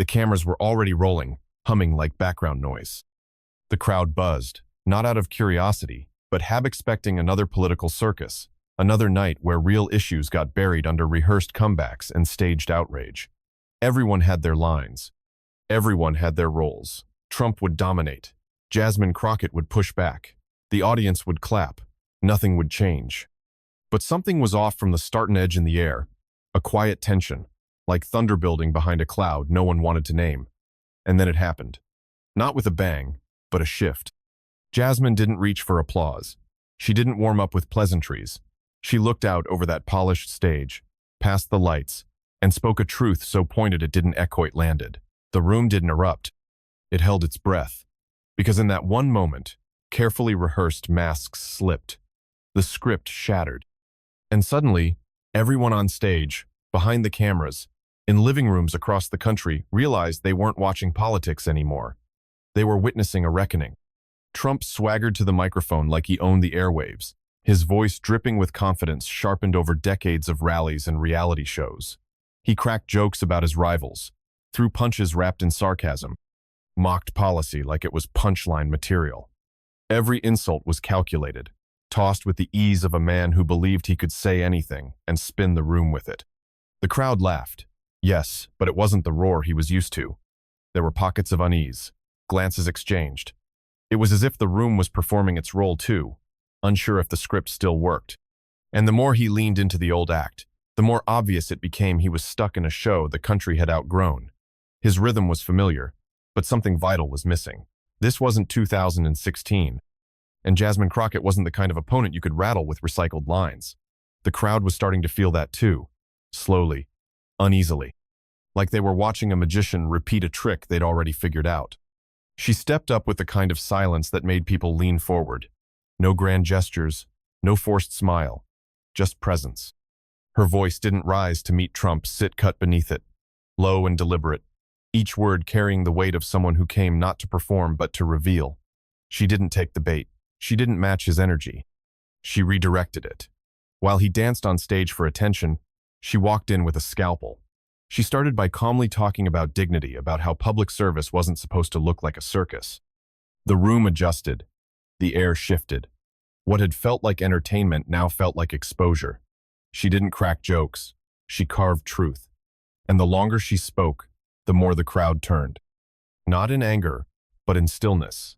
The cameras were already rolling, humming like background noise. The crowd buzzed, not out of curiosity, but half expecting another political circus, another night where real issues got buried under rehearsed comebacks and staged outrage. Everyone had their lines. Everyone had their roles. Trump would dominate. Jasmine Crockett would push back. The audience would clap. Nothing would change. But something was off from the start and edge in the air, a quiet tension, like thunder building behind a cloud no one wanted to name. And then it happened. Not with a bang, but a shift. Jasmine didn't reach for applause. She didn't warm up with pleasantries. She looked out over that polished stage, past the lights, and spoke a truth so pointed it didn't echo it landed. The room didn't erupt. It held its breath. Because in that one moment, carefully rehearsed masks slipped. The script shattered. And suddenly, everyone on stage, behind the cameras, in living rooms across the country, realized they weren't watching politics anymore. They were witnessing a reckoning. Trump swaggered to the microphone like he owned the airwaves, his voice dripping with confidence sharpened over decades of rallies and reality shows. He cracked jokes about his rivals, threw punches wrapped in sarcasm, mocked policy like it was punchline material. Every insult was calculated, tossed with the ease of a man who believed he could say anything and spin the room with it. The crowd laughed. Yes, but it wasn't the roar he was used to. There were pockets of unease, glances exchanged. It was as if the room was performing its role too, unsure if the script still worked. And the more he leaned into the old act, the more obvious it became he was stuck in a show the country had outgrown. His rhythm was familiar, but something vital was missing. This wasn't 2016, and Jasmine Crockett wasn't the kind of opponent you could rattle with recycled lines. The crowd was starting to feel that too, slowly, uneasily, like they were watching a magician repeat a trick they'd already figured out. She stepped up with the kind of silence that made people lean forward. No grand gestures, no forced smile, just presence. Her voice didn't rise to meet Trump's sit-cut beneath it, low and deliberate, each word carrying the weight of someone who came not to perform but to reveal. She didn't take the bait. She didn't match his energy. She redirected it. While he danced on stage for attention, she walked in with a scalpel. She started by calmly talking about dignity, about how public service wasn't supposed to look like a circus. The room adjusted. The air shifted. What had felt like entertainment now felt like exposure. She didn't crack jokes. She carved truth. And the longer she spoke, the more the crowd turned. Not in anger, but in stillness.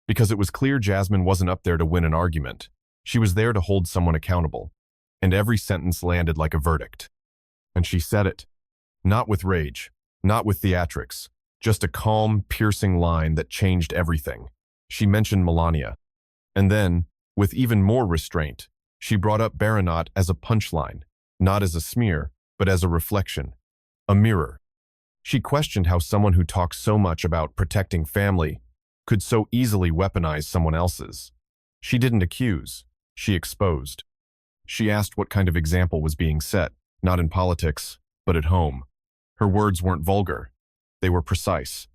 Because it was clear Jasmine wasn't up there to win an argument. She was there to hold someone accountable. And every sentence landed like a verdict. And she said it. Not with rage, not with theatrics, just a calm, piercing line that changed everything. She mentioned Melania. And then, with even more restraint, she brought up Barron as a punchline, not as a smear, but as a reflection, a mirror. She questioned how someone who talks so much about protecting family could so easily weaponize someone else's. She didn't accuse, she exposed. She asked what kind of example was being set, not in politics, but at home. Her words weren't vulgar. They were precise.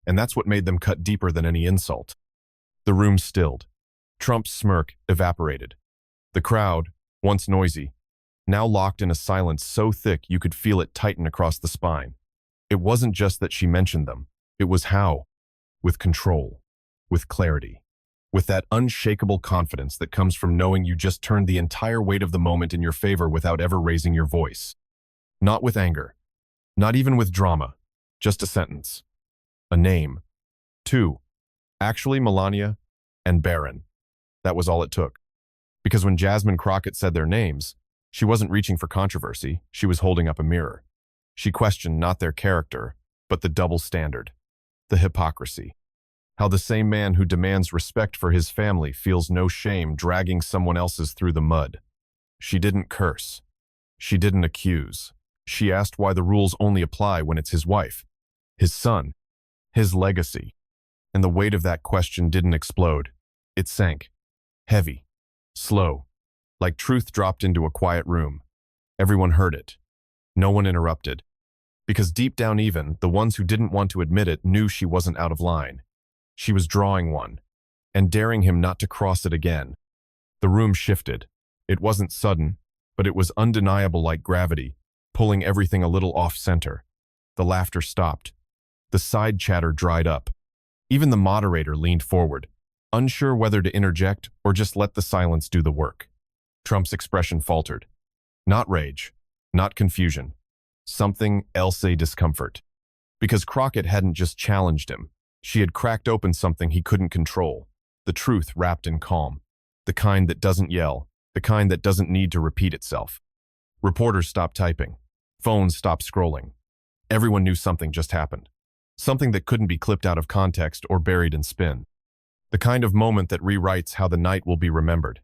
And that's what made them cut deeper than any insult. The room stilled. Trump's smirk evaporated. The crowd, once noisy, now locked in a silence so thick you could feel it tighten across the spine. It wasn't just that she mentioned them. It was how. With control. With clarity. With that unshakable confidence that comes from knowing you just turned the entire weight of the moment in your favor without ever raising your voice. Not with anger. Not even with drama. Just a sentence. A name. Two. Actually, Melania and Barron. That was all it took. Because when Jasmine Crockett said their names, she wasn't reaching for controversy, she was holding up a mirror. She questioned not their character, but the double standard. The hypocrisy. How the same man who demands respect for his family feels no shame dragging someone else's through the mud. She didn't curse. She didn't accuse. She asked why the rules only apply when it's his wife, his son, his legacy. And the weight of that question didn't explode. It sank. Heavy. Slow. Like truth dropped into a quiet room. Everyone heard it. No one interrupted. Because deep down even, the ones who didn't want to admit it knew she wasn't out of line. She was drawing one, and daring him not to cross it again. The room shifted. It wasn't sudden, but it was undeniable like gravity, pulling everything a little off-center. The laughter stopped. The side chatter dried up. Even the moderator leaned forward, unsure whether to interject or just let the silence do the work. Trump's expression faltered. Not rage, not confusion. Something else, a discomfort. Because Crockett hadn't just challenged him. She had cracked open something he couldn't control. The truth wrapped in calm. The kind that doesn't yell. The kind that doesn't need to repeat itself. Reporters stopped typing. Phones stopped scrolling. Everyone knew something just happened. Something that couldn't be clipped out of context or buried in spin. The kind of moment that rewrites how the night will be remembered.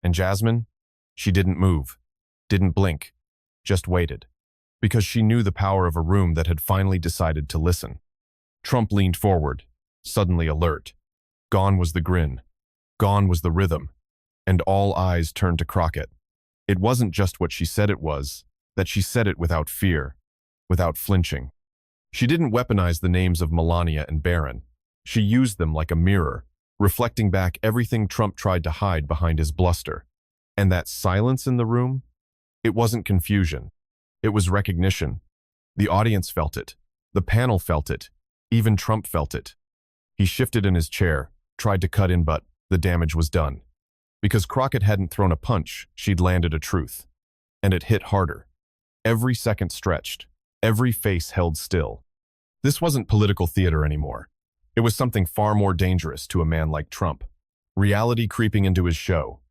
And Jasmine? She didn't move. Didn't blink. Just waited. Because she knew the power of a room that had finally decided to listen. Trump leaned forward, suddenly alert. Gone was the grin. Gone was the rhythm. And all eyes turned to Crockett. It wasn't just what she said it was, that she said it without fear, without flinching. She didn't weaponize the names of Melania and Barron. She used them like a mirror, reflecting back everything Trump tried to hide behind his bluster. And that silence in the room? It wasn't confusion. It was recognition. The audience felt it. The panel felt it. Even Trump felt it. He shifted in his chair, tried to cut in, but the damage was done. Because Crockett hadn't thrown a punch, she'd landed a truth. And it hit harder. Every second stretched. Every face held still. This wasn't political theater anymore. It was something far more dangerous to a man like Trump. Reality creeping into his show.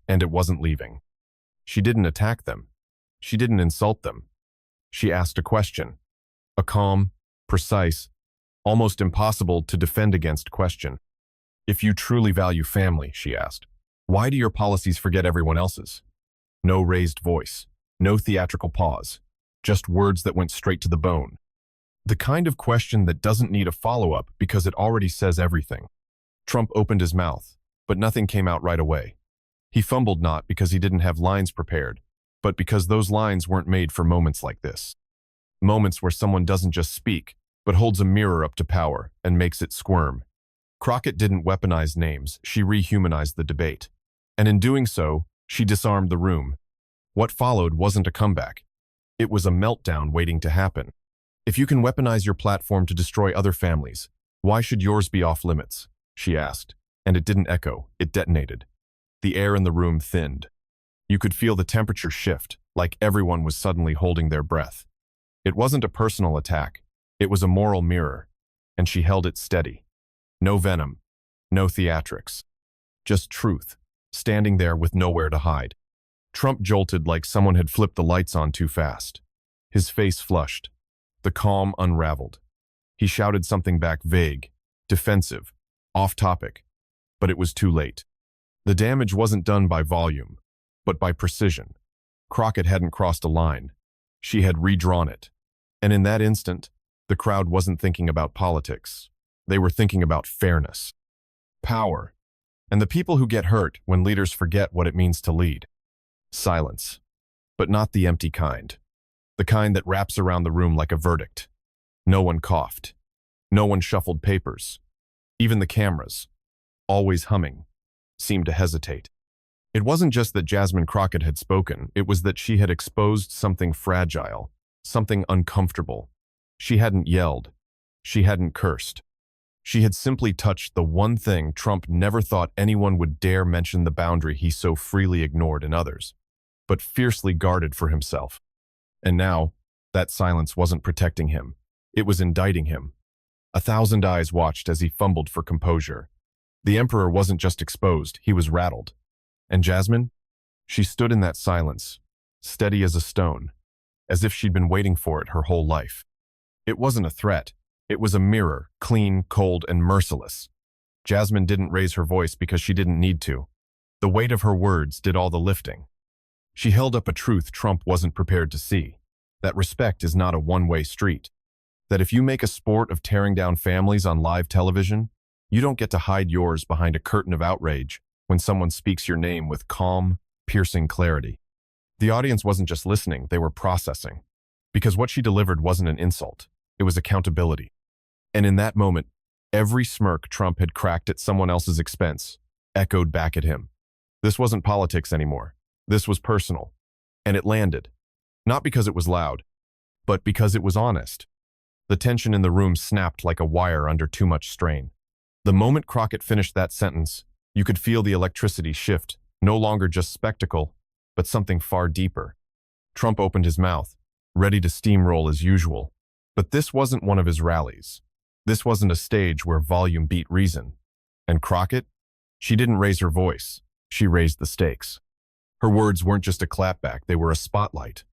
And it wasn't leaving. She didn't attack them. She didn't insult them. She asked a question. A calm, precise, almost impossible to defend against question. If you truly value family, she asked, why do your policies forget everyone else's? No raised voice. No theatrical pause. Just words that went straight to the bone. The kind of question that doesn't need a follow-up because it already says everything. Trump opened his mouth, but nothing came out right away. He fumbled not because he didn't have lines prepared, but because those lines weren't made for moments like this. Moments where someone doesn't just speak, but holds a mirror up to power and makes it squirm. Crockett didn't weaponize names, she rehumanized the debate. And in doing so, she disarmed the room. What followed wasn't a comeback. It was a meltdown waiting to happen. If you can weaponize your platform to destroy other families, why should yours be off limits? She asked, and it didn't echo, it detonated. The air in the room thinned. You could feel the temperature shift, like everyone was suddenly holding their breath. It wasn't a personal attack, it was a moral mirror, and she held it steady. No venom, no theatrics. Just truth, standing there with nowhere to hide. Trump jolted like someone had flipped the lights on too fast. His face flushed. The calm unraveled. He shouted something back, vague, defensive, off topic, but it was too late. The damage wasn't done by volume, but by precision. Crockett hadn't crossed a line. She had redrawn it. And in that instant, the crowd wasn't thinking about politics. They were thinking about fairness, power, and the people who get hurt when leaders forget what it means to lead. Silence, but not the empty kind. The kind that wraps around the room like a verdict. No one coughed. No one shuffled papers. Even the cameras, always humming, seemed to hesitate. It wasn't just that Jasmine Crockett had spoken, it was that she had exposed something fragile, something uncomfortable. She hadn't yelled. She hadn't cursed. She had simply touched the one thing Trump never thought anyone would dare mention, the boundary he so freely ignored in others, but fiercely guarded for himself. And now, that silence wasn't protecting him. It was indicting him. 1,000 eyes watched as he fumbled for composure. The emperor wasn't just exposed, he was rattled. And Jasmine? She stood in that silence, steady as a stone, as if she'd been waiting for it her whole life. It wasn't a threat. It was a mirror, clean, cold, and merciless. Jasmine didn't raise her voice because she didn't need to. The weight of her words did all the lifting. She held up a truth Trump wasn't prepared to see, that respect is not a one-way street, that if you make a sport of tearing down families on live television, you don't get to hide yours behind a curtain of outrage when someone speaks your name with calm, piercing clarity. The audience wasn't just listening, they were processing. Because what she delivered wasn't an insult, it was accountability. And in that moment, every smirk Trump had cracked at someone else's expense echoed back at him. This wasn't politics anymore. This was personal. And it landed. Not because it was loud, but because it was honest. The tension in the room snapped like a wire under too much strain. The moment Crockett finished that sentence, you could feel the electricity shift, no longer just spectacle, but something far deeper. Trump opened his mouth, ready to steamroll as usual. But this wasn't one of his rallies. This wasn't a stage where volume beat reason. And Crockett? She didn't raise her voice. She raised the stakes. Her words weren't just a clapback, they were a spotlight,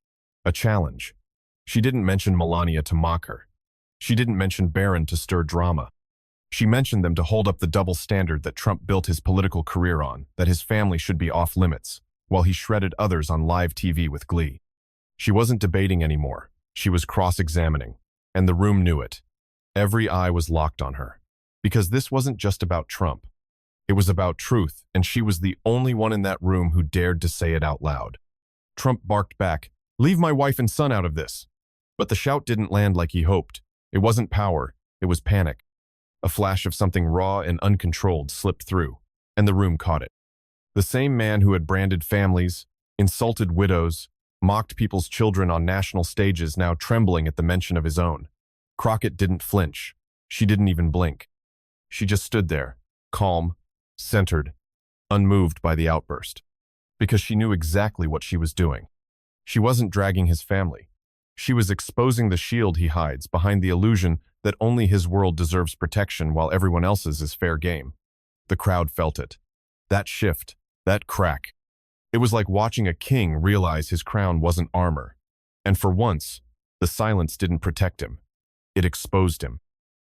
a challenge. She didn't mention Melania to mock her. She didn't mention Barron to stir drama. She mentioned them to hold up the double standard that Trump built his political career on, that his family should be off limits, while he shredded others on live TV with glee. She wasn't debating anymore. She was cross-examining, and the room knew it. Every eye was locked on her. Because this wasn't just about Trump. It was about truth, and she was the only one in that room who dared to say it out loud. Trump barked back, "Leave my wife and son out of this." But the shout didn't land like he hoped. It wasn't power, it was panic. A flash of something raw and uncontrolled slipped through, and the room caught it. The same man who had branded families, insulted widows, mocked people's children on national stages now trembling at the mention of his own. Crockett didn't flinch. She didn't even blink. She just stood there, calm, centered, unmoved by the outburst. Because she knew exactly what she was doing. She wasn't dragging his family. She was exposing the shield he hides behind the illusion that only his world deserves protection while everyone else's is fair game. The crowd felt it. That shift, that crack. It was like watching a king realize his crown wasn't armor. And for once, the silence didn't protect him. It exposed him.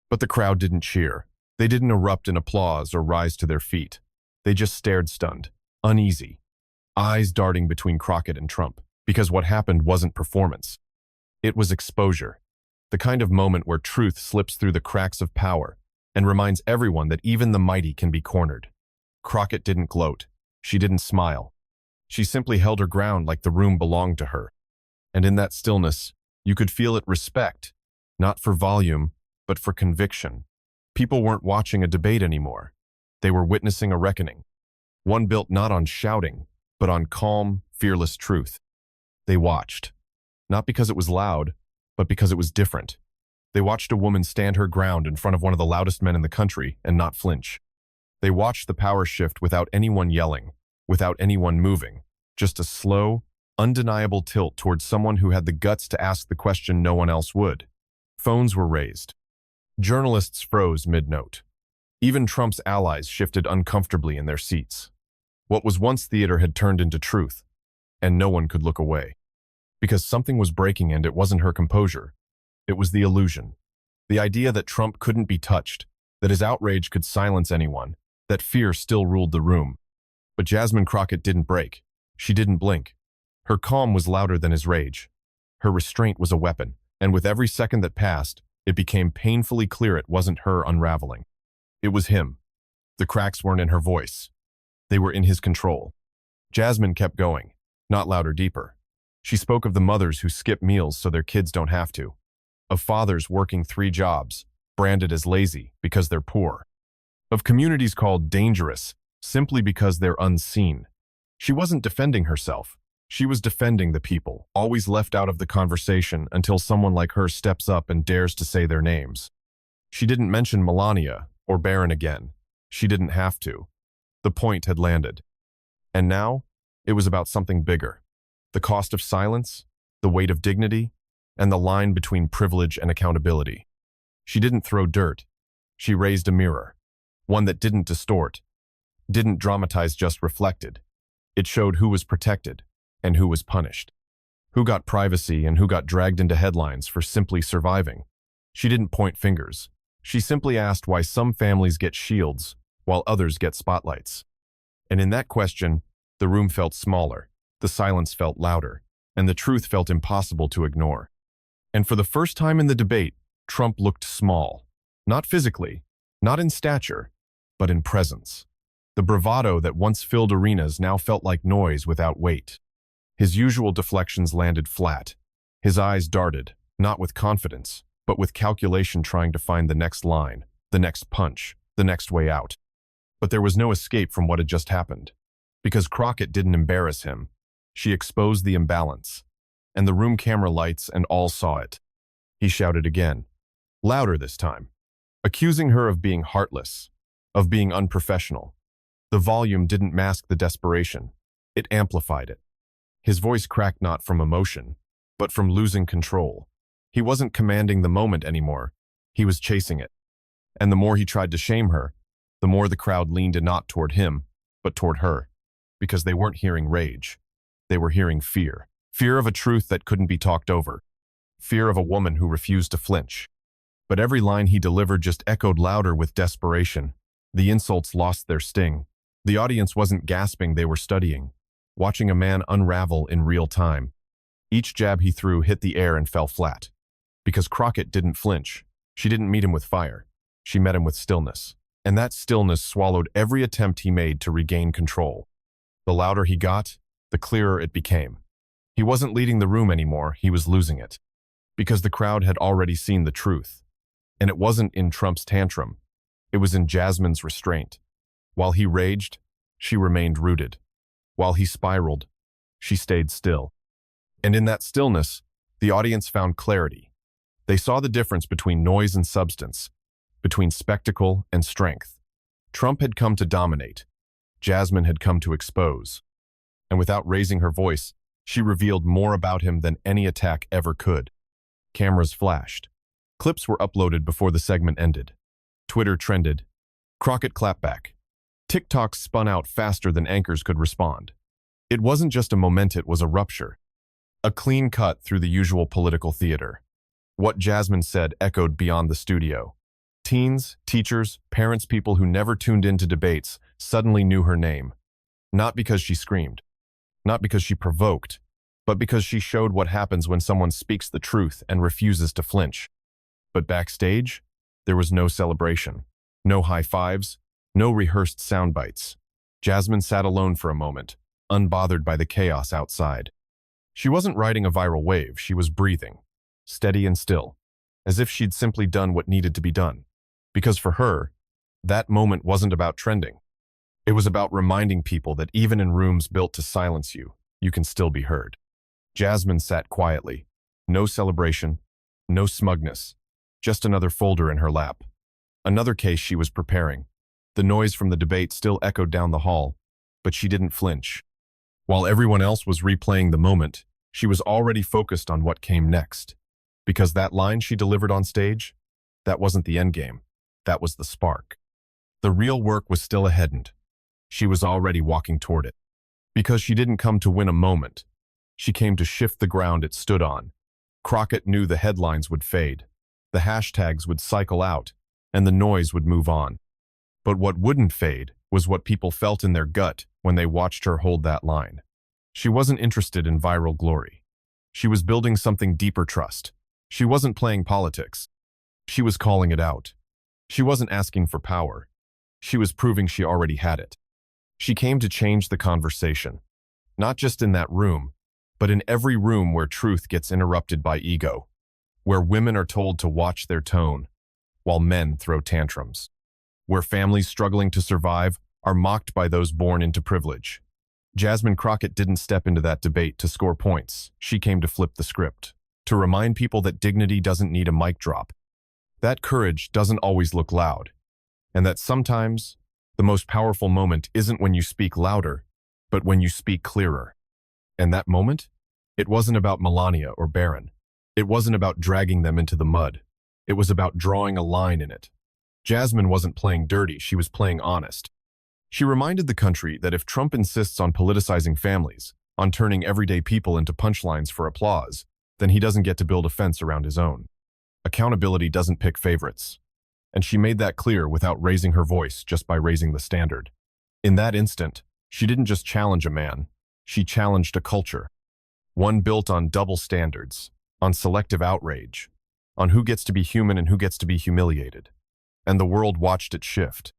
But the crowd didn't cheer. They didn't erupt in applause or rise to their feet. They just stared stunned, uneasy, eyes darting between Crockett and Trump, because what happened wasn't performance. It was exposure, the kind of moment where truth slips through the cracks of power and reminds everyone that even the mighty can be cornered. Crockett didn't gloat. She didn't smile. She simply held her ground like the room belonged to her. And in that stillness, you could feel it respect, not for volume, but for conviction. People weren't watching a debate anymore. They were witnessing a reckoning. One built not on shouting, but on calm, fearless truth. They watched. Not because it was loud, but because it was different. They watched a woman stand her ground in front of one of the loudest men in the country and not flinch. They watched the power shift without anyone yelling, without anyone moving, just a slow, undeniable tilt towards someone who had the guts to ask the question no one else would. Phones were raised. Journalists froze mid-note. Even Trump's allies shifted uncomfortably in their seats. What was once theater had turned into truth, and no one could look away. Because something was breaking, and it wasn't her composure. It was the illusion. The idea that Trump couldn't be touched, that his outrage could silence anyone, that fear still ruled the room. But Jasmine Crockett didn't break. She didn't blink. Her calm was louder than his rage. Her restraint was a weapon, and with every second that passed, it became painfully clear it wasn't her unraveling. It was him. The cracks weren't in her voice. They were in his control. Jasmine kept going, not louder, deeper. She spoke of the mothers who skip meals so their kids don't have to. Of fathers working 3 jobs, branded as lazy because they're poor. Of communities called dangerous simply because they're unseen. She wasn't defending herself. She was defending the people, always left out of the conversation until someone like her steps up and dares to say their names. She didn't mention Melania or Barron again. She didn't have to. The point had landed. And now, it was about something bigger. The cost of silence, the weight of dignity, and the line between privilege and accountability. She didn't throw dirt. She raised a mirror. One that didn't distort, didn't dramatize, just reflected. It showed who was protected and who was punished. Who got privacy and who got dragged into headlines for simply surviving. She didn't point fingers. She simply asked why some families get shields while others get spotlights. And in that question, the room felt smaller, the silence felt louder, and the truth felt impossible to ignore. And for the first time in the debate, Trump looked small. Not physically, not in stature, but in presence. The bravado that once filled arenas now felt like noise without weight. His usual deflections landed flat. His eyes darted, not with confidence, but with calculation, trying to find the next line, the next punch, the next way out. But there was no escape from what had just happened. Because Crockett didn't embarrass him. She exposed the imbalance. And the room camera lights and all saw it. He shouted again. louder this time, accusing her of being heartless, of being unprofessional. The volume didn't mask the desperation. It amplified it. His voice cracked not from emotion, but from losing control. He wasn't commanding the moment anymore. He was chasing it. And the more he tried to shame her, the more the crowd leaned in not toward him, but toward her. Because they weren't hearing rage. They were hearing fear. Fear of a truth that couldn't be talked over. Fear of a woman who refused to flinch. But every line he delivered just echoed louder with desperation. The insults lost their sting. The audience wasn't gasping, they were studying, watching a man unravel in real time. Each jab he threw hit the air and fell flat. Because Crockett didn't flinch. She didn't meet him with fire. She met him with stillness. And that stillness swallowed every attempt he made to regain control. The louder he got, the clearer it became. He wasn't leading the room anymore, he was losing it. Because the crowd had already seen the truth. And it wasn't in Trump's tantrum. It was in Jasmine's restraint. While he raged, she remained rooted. While he spiraled, she stayed still. And in that stillness, the audience found clarity. They saw the difference between noise and substance, between spectacle and strength. Trump had come to dominate. Jasmine had come to expose. And without raising her voice, she revealed more about him than any attack ever could. Cameras flashed. Clips were uploaded before the segment ended. Twitter trended. Crockett clapped back. TikTok spun out faster than anchors could respond. It wasn't just a moment, it was a rupture. A clean cut through the usual political theater. What Jasmine said echoed beyond the studio. Teens, teachers, parents, people who never tuned into debates suddenly knew her name. Not because she screamed. Not because she provoked. But because she showed what happens when someone speaks the truth and refuses to flinch. But backstage, there was no celebration. No high fives. No rehearsed sound bites. Jasmine sat alone for a moment, unbothered by the chaos outside. She wasn't riding a viral wave, she was breathing, steady and still, as if she'd simply done what needed to be done. Because for her, that moment wasn't about trending. It was about reminding people that even in rooms built to silence you, you can still be heard. Jasmine sat quietly. No celebration, no smugness, just another folder in her lap. Another case she was preparing. The noise from the debate still echoed down the hall, but she didn't flinch. While everyone else was replaying the moment, she was already focused on what came next. Because that line she delivered on stage, that wasn't the endgame. That was the spark. The real work was still ahead and she was already walking toward it. Because she didn't come to win a moment. She came to shift the ground it stood on. Crockett knew the headlines would fade. The hashtags would cycle out, and the noise would move on. But what wouldn't fade was what people felt in their gut when they watched her hold that line. She wasn't interested in viral glory. She was building something deeper: trust. She wasn't playing politics. She was calling it out. She wasn't asking for power. She was proving she already had it. She came to change the conversation. Not just in that room, but in every room where truth gets interrupted by ego. Where women are told to watch their tone, while men throw tantrums. Where families struggling to survive are mocked by those born into privilege. Jasmine Crockett didn't step into that debate to score points. She came to flip the script, to remind people that dignity doesn't need a mic drop, that courage doesn't always look loud, and that sometimes the most powerful moment isn't when you speak louder, but when you speak clearer. And that moment? It wasn't about Melania or Barron. It wasn't about dragging them into the mud. It was about drawing a line in it. Jasmine wasn't playing dirty, she was playing honest. She reminded the country that if Trump insists on politicizing families, on turning everyday people into punchlines for applause, then he doesn't get to build a fence around his own. Accountability doesn't pick favorites. And she made that clear without raising her voice, just by raising the standard. In that instant, she didn't just challenge a man, she challenged a culture. One built on double standards, on selective outrage, on who gets to be human and who gets to be humiliated. And the world watched it shift.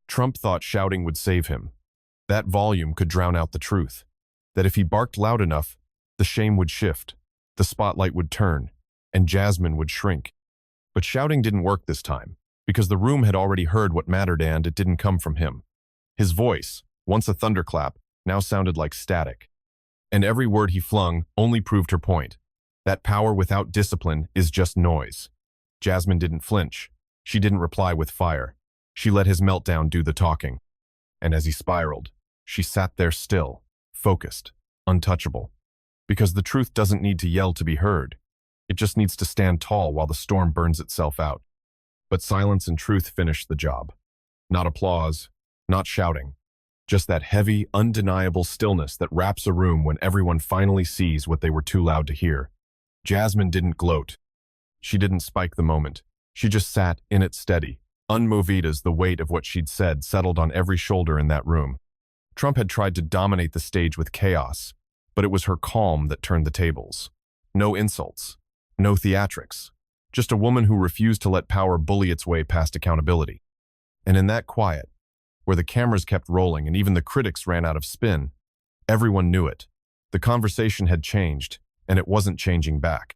Trump thought shouting would save him. That volume could drown out the truth. That if he barked loud enough, the shame would shift, the spotlight would turn, and Jasmine would shrink. But shouting didn't work this time, because the room had already heard what mattered and it didn't come from him. His voice, once a thunderclap, now sounded like static. And every word he flung only proved her point. That power without discipline is just noise. Jasmine didn't flinch. She didn't reply with fire. She let his meltdown do the talking. And as he spiraled, she sat there still, focused, untouchable. Because the truth doesn't need to yell to be heard. It just needs to stand tall while the storm burns itself out. But silence and truth finished the job. Not applause, not shouting. Just that heavy, undeniable stillness that wraps a room when everyone finally sees what they were too loud to hear. Jasmine didn't gloat. She didn't spike the moment. She just sat in it steady, unmoved as the weight of what she'd said settled on every shoulder in that room. Trump had tried to dominate the stage with chaos, but it was her calm that turned the tables. No insults, no theatrics, just a woman who refused to let power bully its way past accountability. And in that quiet, where the cameras kept rolling and even the critics ran out of spin, everyone knew it. The conversation had changed, and it wasn't changing back.